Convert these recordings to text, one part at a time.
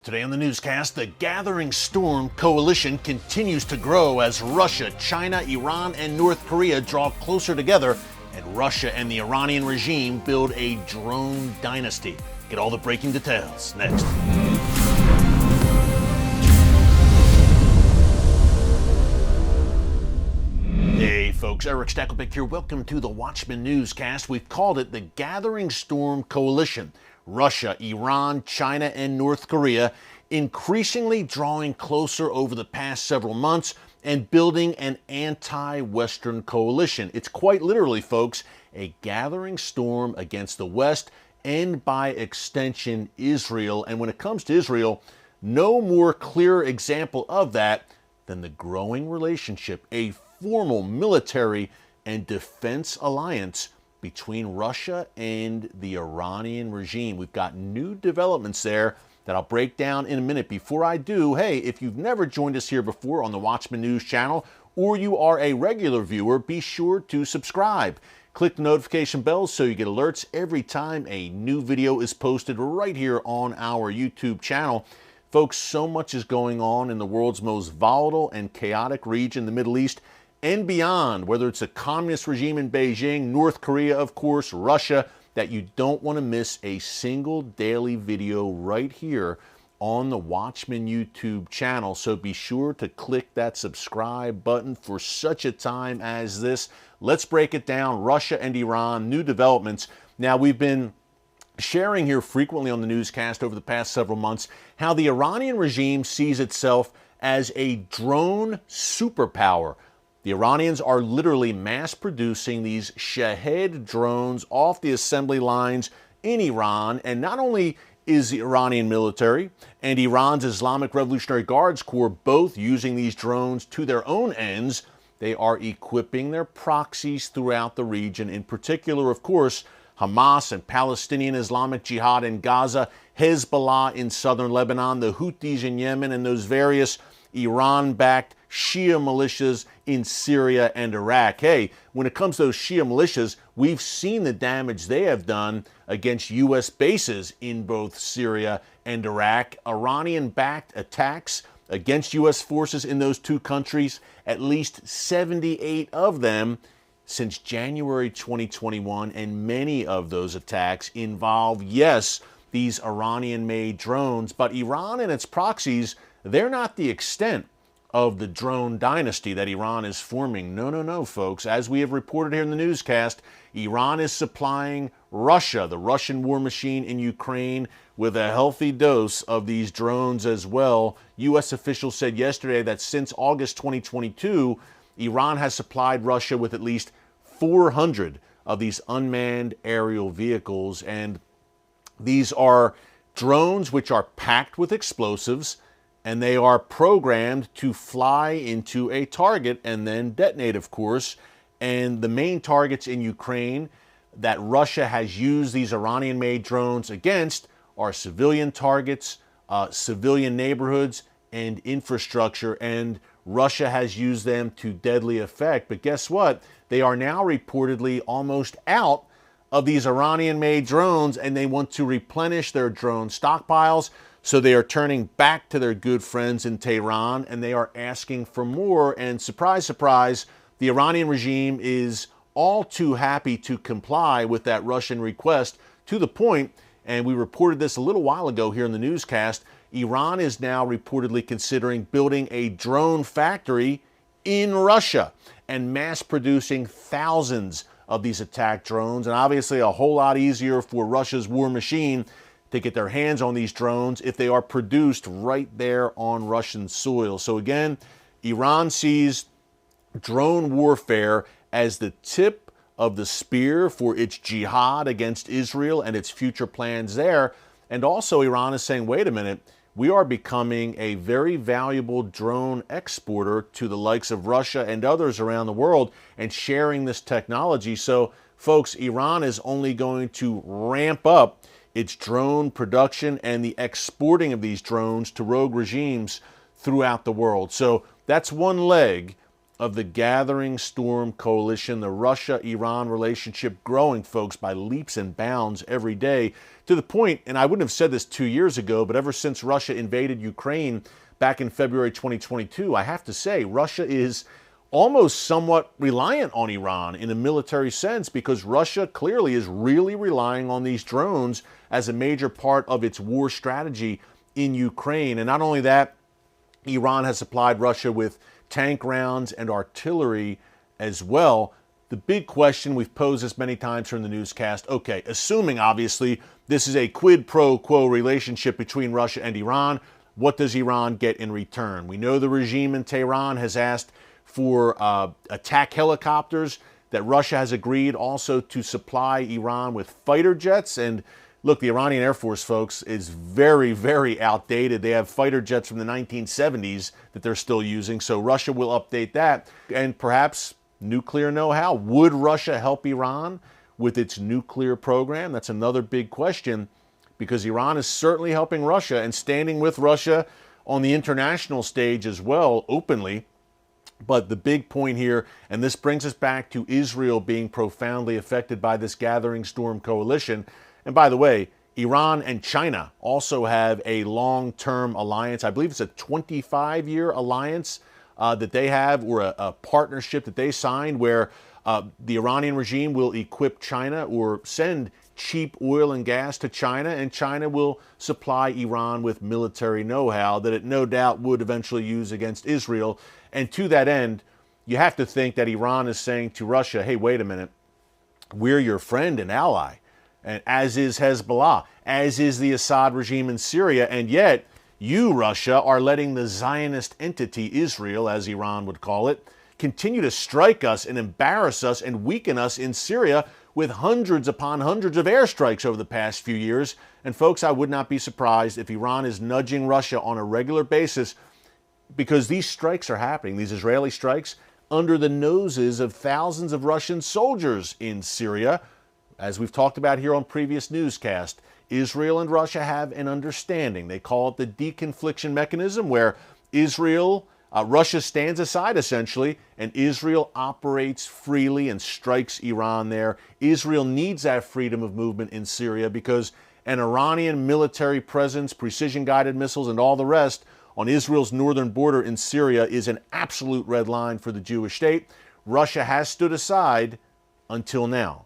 Today on the newscast, the Gathering Storm coalition continues to grow as Russia, China, Iran, and North Korea draw closer together, and Russia and the Iranian regime build a drone dynasty. Get all the breaking details next. Hey folks, Erick Stakelbeck here. Welcome to the Watchman Newscast. We've called it the Gathering Storm Coalition. Russia, Iran, China, and North Korea increasingly drawing closer over the past several months and building an anti-Western coalition. It's quite literally, folks, a gathering storm against the West and by extension, Israel. And when it comes to Israel, no more clear example of that than the growing relationship, a formal military and defense alliance between Russia and the Iranian regime. We've got new developments there that I'll break down in a minute. Before I do, hey, if you've never joined us here before on the Watchman News channel, or you are a regular viewer, be sure to subscribe. Click the notification bell so you get alerts every time a new video is posted right here on our YouTube channel. Folks, so much is going on in the world's most volatile and chaotic region, the Middle East, and beyond, whether it's a communist regime in Beijing, North Korea, of course, Russia, that you don't want to miss a single daily video right here on the Watchman YouTube channel. So be sure to click that subscribe button for such a time as this. Let's break it down. Russia and Iran, new developments. Now, we've been sharing here frequently on the newscast over the past several months how the Iranian regime sees itself as a drone superpower. The Iranians are literally mass producing these Shahed drones off the assembly lines in Iran. And not only is the Iranian military and Iran's Islamic Revolutionary Guards Corps both using these drones to their own ends, they are equipping their proxies throughout the region. In particular, of course, Hamas and Palestinian Islamic Jihad in Gaza, Hezbollah in southern Lebanon, the Houthis in Yemen, and those various Iran-backed Shia militias in Syria and Iraq. Hey, when it comes to those Shia militias, we've seen the damage they have done against U.S. bases in both Syria and Iraq. Iranian-backed attacks against U.S. forces in those two countries, at least 78 of them since January 2021, and many of those attacks involve, yes, these Iranian-made drones, but Iran and its proxies, they're not the extent of the drone dynasty that Iran is forming. No, folks. As we have reported here in the newscast, Iran is supplying Russia, the Russian war machine in Ukraine, with a healthy dose of these drones as well. U.S. officials said yesterday that since August 2022, Iran has supplied Russia with at least 400 of these unmanned aerial vehicles. And these are drones which are packed with explosives, and they are programmed to fly into a target and then detonate, of course. And the main targets in Ukraine that Russia has used these Iranian-made drones against are civilian targets, civilian neighborhoods, and infrastructure. And Russia has used them to deadly effect. But guess what? They are now reportedly almost out of these Iranian-made drones, and they want to replenish their drone stockpiles. So they are turning back to their good friends in Tehran, and they are asking for more. And surprise, surprise, the Iranian regime is all too happy to comply with that Russian request, to the point, and we reported this a little while ago here in the newscast, Iran is now reportedly considering building a drone factory in Russia and mass producing thousands of these attack drones. And obviously a whole lot easier for Russia's war machine to get their hands on these drones if they are produced right there on Russian soil. So again, Iran sees drone warfare as the tip of the spear for its jihad against Israel and its future plans there. And also Iran is saying, wait a minute, we are becoming a very valuable drone exporter to the likes of Russia and others around the world and sharing this technology. So folks, Iran is only going to ramp up its drone production and the exporting of these drones to rogue regimes throughout the world. So that's one leg of the Gathering Storm Coalition, the Russia-Iran relationship growing, folks, by leaps and bounds every day, to the point, and I wouldn't have said this 2 years ago, but ever since Russia invaded Ukraine back in February 2022, I have to say Russia is almost somewhat reliant on Iran in a military sense, because Russia clearly is really relying on these drones as a major part of its war strategy in Ukraine. And not only that, Iran has supplied Russia with tank rounds and artillery as well. The big question we've posed this many times here in the newscast, okay, assuming obviously this is a quid pro quo relationship between Russia and Iran, what does Iran get in return? We know the regime in Tehran has asked for attack helicopters, that Russia has agreed also to supply Iran with fighter jets. And look, the Iranian Air Force, folks, is very, very outdated. They have fighter jets from the 1970s that they're still using, so Russia will update that. And perhaps nuclear know-how. Would Russia help Iran with its nuclear program? That's another big question, because Iran is certainly helping Russia and standing with Russia on the international stage as well, openly. But the big point here, and this brings us back to Israel being profoundly affected by this Gathering Storm coalition. And by the way, Iran and China also have a long-term alliance. I believe it's a 25-year alliance that they have, or a partnership that they signed, where the Iranian regime will equip China or send cheap oil and gas to China, and China will supply Iran with military know-how that it no doubt would eventually use against Israel. And to that end, you have to think that Iran is saying to Russia, hey, wait a minute, we're your friend and ally, and as is Hezbollah, as is the Assad regime in Syria, and yet you, Russia, are letting the Zionist entity, Israel, as Iran would call it, continue to strike us and embarrass us and weaken us in Syria with hundreds upon hundreds of airstrikes over the past few years. And folks, I would not be surprised if Iran is nudging Russia on a regular basis, because these strikes are happening, these Israeli strikes, under the noses of thousands of Russian soldiers in Syria. As we've talked about here on previous newscasts, Israel and Russia have an understanding. They call it the deconfliction mechanism, where Russia stands aside essentially, and Israel operates freely and strikes Iran there. Israel needs that freedom of movement in Syria, because an Iranian military presence, precision-guided missiles, and all the rest on Israel's northern border in Syria is an absolute red line for the Jewish state. Russia has stood aside until now.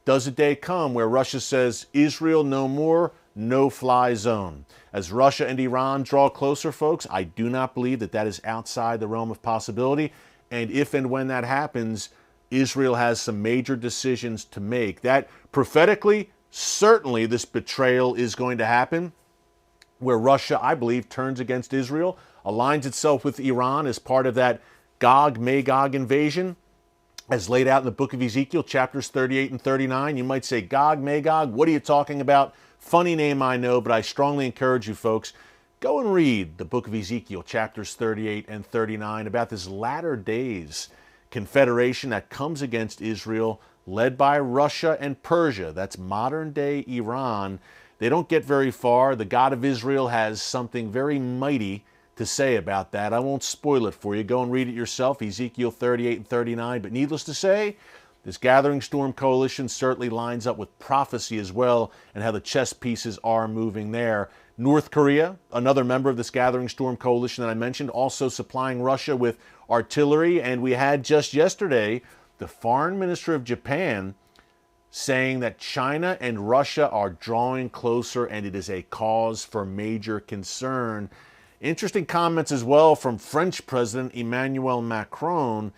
Does a day come where Russia says, Israel no more, no-fly zone? As Russia and Iran draw closer, folks, I do not believe that that is outside the realm of possibility. And if and when that happens, Israel has some major decisions to make. That prophetically, certainly this betrayal is going to happen, where Russia, I believe, turns against Israel, aligns itself with Iran as part of that Gog-Magog invasion, as laid out in the book of Ezekiel, chapters 38 and 39. You might say, Gog-Magog, what are you talking about? Funny name, I know, but I strongly encourage you folks, go and read the book of Ezekiel, chapters 38 and 39, about this latter days confederation that comes against Israel, led by Russia and Persia. That's modern-day Iran. They don't get very far. The God of Israel has something very mighty to say about that. I won't spoil it for you. Go and read it yourself, Ezekiel 38 and 39. But needless to say, this Gathering Storm coalition certainly lines up with prophecy as well, and how the chess pieces are moving there. North Korea, another member of this Gathering Storm coalition that I mentioned, also supplying Russia with artillery. And we had just yesterday the foreign minister of Japan saying that China and Russia are drawing closer, and it is a cause for major concern. Interesting comments as well from French President Emanuel Macron,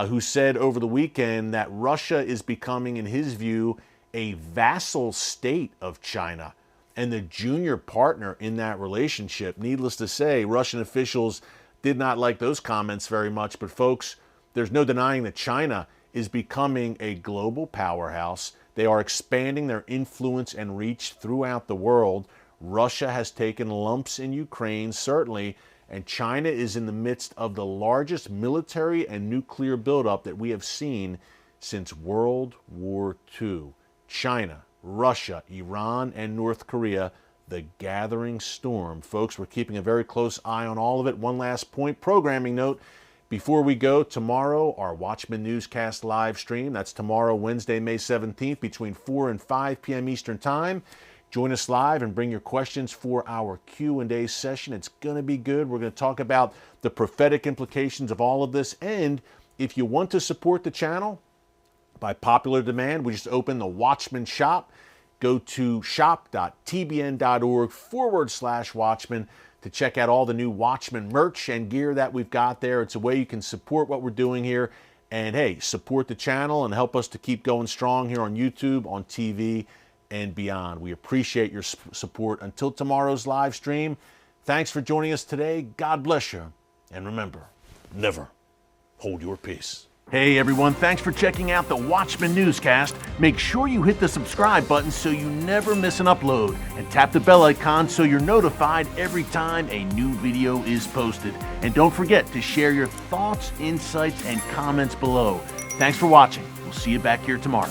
who said over the weekend that Russia is becoming, in his view, a vassal state of China and the junior partner in that relationship. Needless to say, Russian officials did not like those comments very much. But folks, there's no denying that China is becoming a global powerhouse. They are expanding their influence and reach throughout the world. Russia has taken lumps in Ukraine, certainly, and China is in the midst of the largest military and nuclear buildup that we have seen since World War II. China, Russia, Iran, and North Korea, the Gathering Storm. Folks, we're keeping a very close eye on all of it. One last point, programming note. Before we go, tomorrow, our Watchman Newscast live stream. That's tomorrow, Wednesday, May 17th, between 4 and 5 p.m. Eastern Time. Join us live and bring your questions for our Q&A session. It's going to be good. We're going to talk about the prophetic implications of all of this. And if you want to support the channel, by popular demand, we just opened the Watchman shop. Go to shop.tbn.org/Watchman to check out all the new Watchman merch and gear that we've got there. It's a way you can support what we're doing here. And hey, support the channel and help us to keep going strong here on YouTube, on TV, and beyond. We appreciate your support. Until tomorrow's live stream, thanks for joining us today. God bless you. And remember, never hold your peace. Hey everyone, thanks for checking out the Watchman Newscast. Make sure you hit the subscribe button so you never miss an upload, and tap the bell icon so you're notified every time a new video is posted. And don't forget to share your thoughts, insights, and comments below. Thanks for watching. We'll see you back here tomorrow.